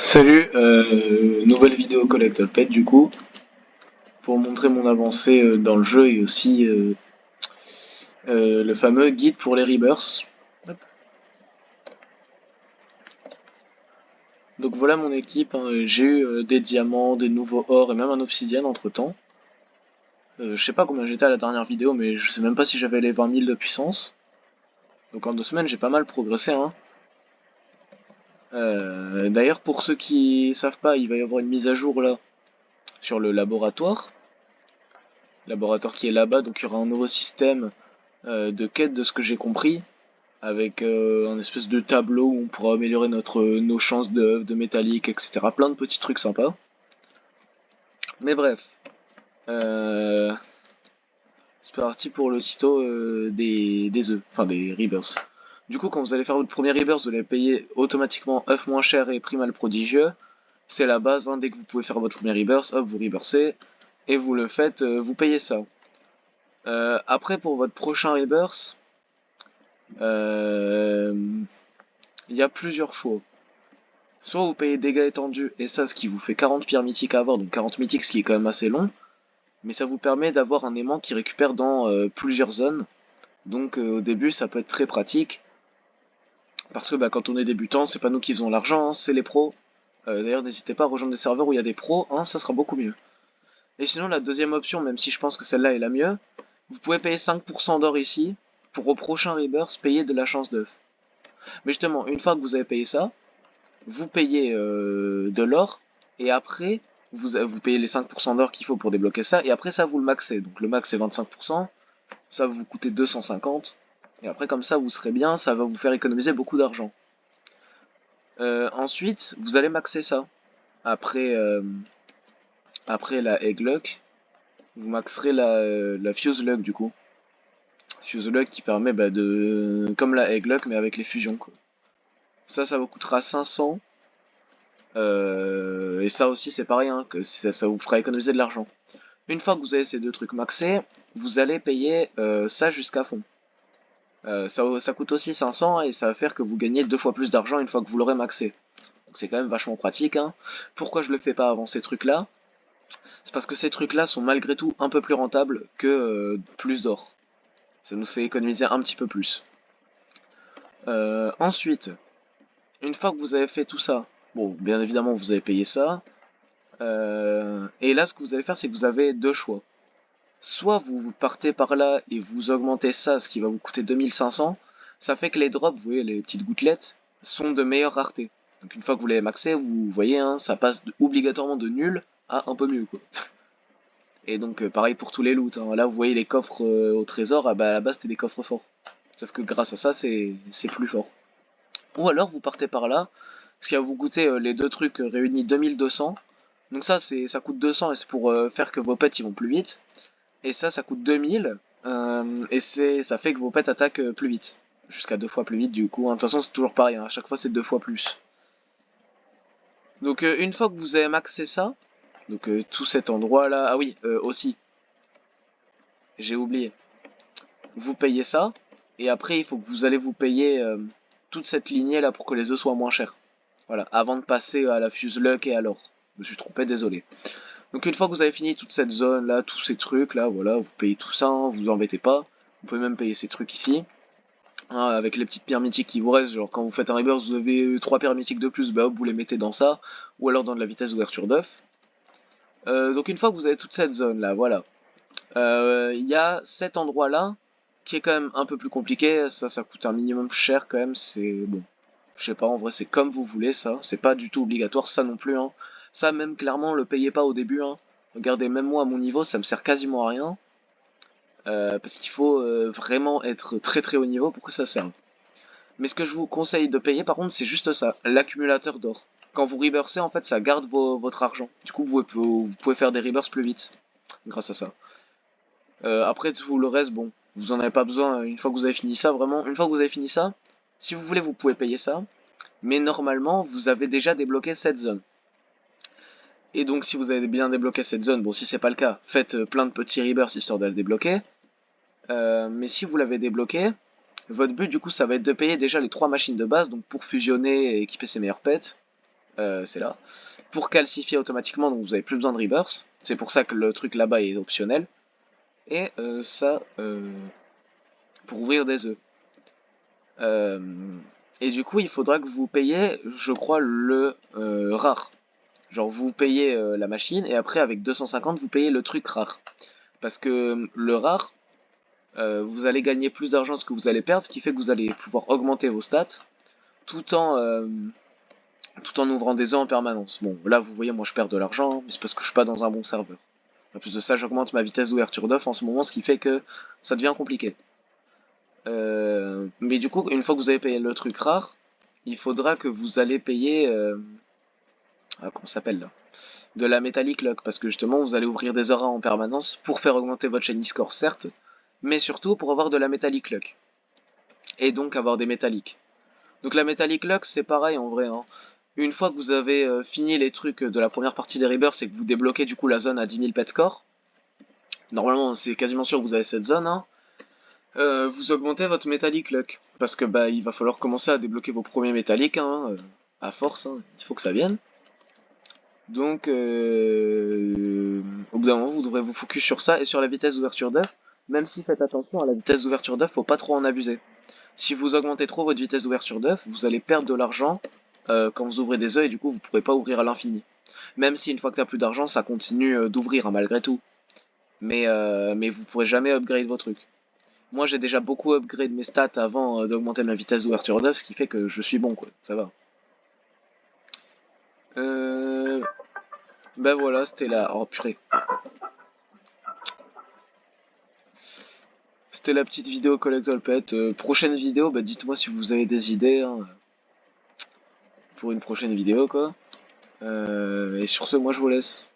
Salut, nouvelle vidéo Collector Pet du coup, pour montrer mon avancée dans le jeu et aussi le fameux guide pour les Rebirths. Hop. Donc voilà mon équipe, hein, j'ai eu des diamants, des nouveaux ors et même un obsidienne entre temps. Je sais pas combien j'étais à la dernière vidéo, mais je sais même pas si j'avais les 20 000 de puissance. Donc en 2 semaines j'ai pas mal progressé, hein. D'ailleurs pour ceux qui savent pas, il va y avoir une mise à jour là sur le laboratoire. Laboratoire qui est là-bas, donc il y aura un nouveau système de quête de ce que j'ai compris, avec un espèce de tableau où on pourra améliorer nos chances de métallique, etc. Plein de petits trucs sympas. Mais bref, euh, c'est parti pour le tuto des œufs, enfin des rebirths. Du coup, quand vous allez faire votre premier rebirth, vous allez payer automatiquement œufs moins cher et primal prodigieux. C'est la base, hein, dès que vous pouvez faire votre premier rebirth, hop, vous rebirthez, et vous le faites, vous payez ça. Après, pour votre prochain rebirth, euh, il y a plusieurs choix. Soit vous payez dégâts étendus, et ça, ce qui vous fait 40 pierres mythiques à avoir, donc 40 mythiques, ce qui est quand même assez long, mais ça vous permet d'avoir un aimant qui récupère dans plusieurs zones, donc au début ça peut être très pratique, parce que bah, quand on est débutant, c'est pas nous qui faisons l'argent, hein, c'est les pros. D'ailleurs, n'hésitez pas à rejoindre des serveurs où il y a des pros, hein, ça sera beaucoup mieux. Et sinon, la deuxième option, même si je pense que celle-là est la mieux, vous pouvez payer 5% d'or ici, pour au prochain Rebirth payer de la chance d'œuf. Mais justement, une fois que vous avez payé ça, vous payez de l'or, et après, vous payez les 5% d'or qu'il faut pour débloquer ça, et après ça, vous le maxez. Donc le max c'est 25%, ça va vous coûter 250, et après comme ça, vous serez bien, ça va vous faire économiser beaucoup d'argent. Ensuite, vous allez maxer ça. Après, après la Egg Luck, vous maxerez la Fuse Luck du coup. Fuse Luck qui permet bah, de... comme la Egg Luck, mais avec les fusions, quoi. Ça vous coûtera 500. Et ça aussi c'est pareil, hein, que ça vous fera économiser de l'argent. Une fois que vous avez ces deux trucs maxés, vous allez payer ça jusqu'à fond. Ça coûte aussi 500 et ça va faire que vous gagnez 2 fois plus d'argent une fois que vous l'aurez maxé. Donc c'est quand même vachement pratique, hein. Pourquoi je le fais pas avant ces trucs-là? C'est parce que ces trucs-là sont malgré tout un peu plus rentables que plus d'or. Ça nous fait économiser un petit peu plus. Ensuite, une fois que vous avez fait tout ça, bon, bien évidemment vous avez payé ça, et là, ce que vous allez faire, c'est que vous avez deux choix. Soit vous partez par là et vous augmentez ça, ce qui va vous coûter 2500. Ça fait que les drops, vous voyez, les petites gouttelettes, sont de meilleure rareté. Donc une fois que vous l'avez maxé, vous voyez, hein, ça passe obligatoirement de nul à un peu mieux, quoi. Et donc pareil pour tous les loots, hein. Là, vous voyez les coffres au trésor, ah bah, à la base, c'était des coffres forts. Sauf que grâce à ça, c'est plus fort. Ou alors, vous partez par là, ce qui va vous coûter les deux trucs réunis 2200. Donc ça coûte 200 et c'est pour faire que vos pets ils vont plus vite. Et ça coûte 2000. Et ça fait que vos pets attaquent plus vite. Jusqu'à 2 fois plus vite du coup, hein. De toute façon c'est toujours pareil, hein. À chaque fois c'est 2 fois plus. Donc une fois que vous avez maxé ça, donc tout cet endroit là, ah oui, aussi, j'ai oublié, vous payez ça, et après il faut que vous allez vous payer toute cette lignée là pour que les œufs soient moins chers. Voilà, avant de passer à la fuse luck et à l'or. Je me suis trompé, désolé. Donc une fois que vous avez fini toute cette zone là, tous ces trucs là, voilà, vous payez tout ça, hein, vous embêtez pas. Vous pouvez même payer ces trucs ici. Hein, avec les petites pierres mythiques qui vous restent, genre quand vous faites un rebirth, vous avez 3 pierres mythiques de plus, bah hop, vous les mettez dans ça, ou alors dans de la vitesse d'ouverture d'œuf. Donc une fois que vous avez toute cette zone là, voilà. Il y a cet endroit là, qui est quand même un peu plus compliqué, ça coûte un minimum cher quand même, c'est bon. Je sais pas, en vrai c'est comme vous voulez ça, c'est pas du tout obligatoire ça non plus, hein. Ça même clairement le payez pas au début, hein. Regardez, même moi à mon niveau, ça me sert quasiment à rien. Parce qu'il faut vraiment être très très haut niveau pour que ça serve. Mais ce que je vous conseille de payer par contre, c'est juste ça, l'accumulateur d'or. Quand vous rebirthez, en fait, ça garde votre argent. Du coup, vous pouvez faire des rebirths plus vite grâce à ça. Après, tout le reste, bon, vous en avez pas besoin une fois que vous avez fini ça, vraiment. Une fois que vous avez fini ça, si vous voulez, vous pouvez payer ça. Mais normalement, vous avez déjà débloqué cette zone. Et donc, si vous avez bien débloqué cette zone, bon, si c'est pas le cas, faites plein de petits rebirths histoire de le débloquer. Mais si vous l'avez débloqué, votre but, du coup, ça va être de payer déjà les 3 machines de base, donc pour fusionner et équiper ses meilleurs pets. c'est là. Pour calcifier automatiquement, donc vous avez plus besoin de rebirth. C'est pour ça que le truc là-bas est optionnel. Et ça, pour ouvrir des œufs. Et du coup, il faudra que vous payiez, je crois, le rare. Genre, vous payez la machine, et après, avec 250, vous payez le truc rare. Parce que le rare, vous allez gagner plus d'argent que vous allez perdre, ce qui fait que vous allez pouvoir augmenter vos stats, tout en ouvrant des œufs en permanence. Bon, là, vous voyez, moi, je perds de l'argent, mais c'est parce que je suis pas dans un bon serveur. En plus de ça, j'augmente ma vitesse d'ouverture d'œuf en ce moment, ce qui fait que ça devient compliqué. Mais du coup, une fois que vous avez payé le truc rare, il faudra que vous allez payer... comment ça s'appelle là? De la Metallic Lock, parce que justement, vous allez ouvrir des auras en permanence pour faire augmenter votre shiny score, certes, mais surtout pour avoir de la Metallic Lock. Et donc avoir des métalliques. Donc la Metallic Lock, c'est pareil en vrai. Hein. Une fois que vous avez fini les trucs de la première partie des Rebirths et que vous débloquez du coup la zone à 10 000 pet score, normalement c'est quasiment sûr que vous avez cette zone, hein, vous augmentez votre Metallic Luck. Parce que bah il va falloir commencer à débloquer vos premiers métalliques, hein, à force, hein, il faut que ça vienne. Donc au bout d'un moment vous devrez vous focus sur ça et sur la vitesse d'ouverture d'œuf. Même si faites attention à la vitesse d'ouverture d'œuf, faut pas trop en abuser. Si vous augmentez trop votre vitesse d'ouverture d'œuf, vous allez perdre de l'argent quand vous ouvrez des œufs et du coup vous pourrez pas ouvrir à l'infini. Même si une fois que t'as plus d'argent, ça continue d'ouvrir hein, malgré tout. Mais vous pourrez jamais upgrade vos trucs. Moi j'ai déjà beaucoup upgrade mes stats avant d'augmenter ma vitesse d'ouverture d'œuf, ce qui fait que je suis bon quoi, ça va. Ben voilà, c'était la... Oh purée. C'était la petite vidéo Collect All Pet. Prochaine vidéo, bah dites-moi si vous avez des idées hein, pour une prochaine vidéo quoi. Et sur ce, moi je vous laisse.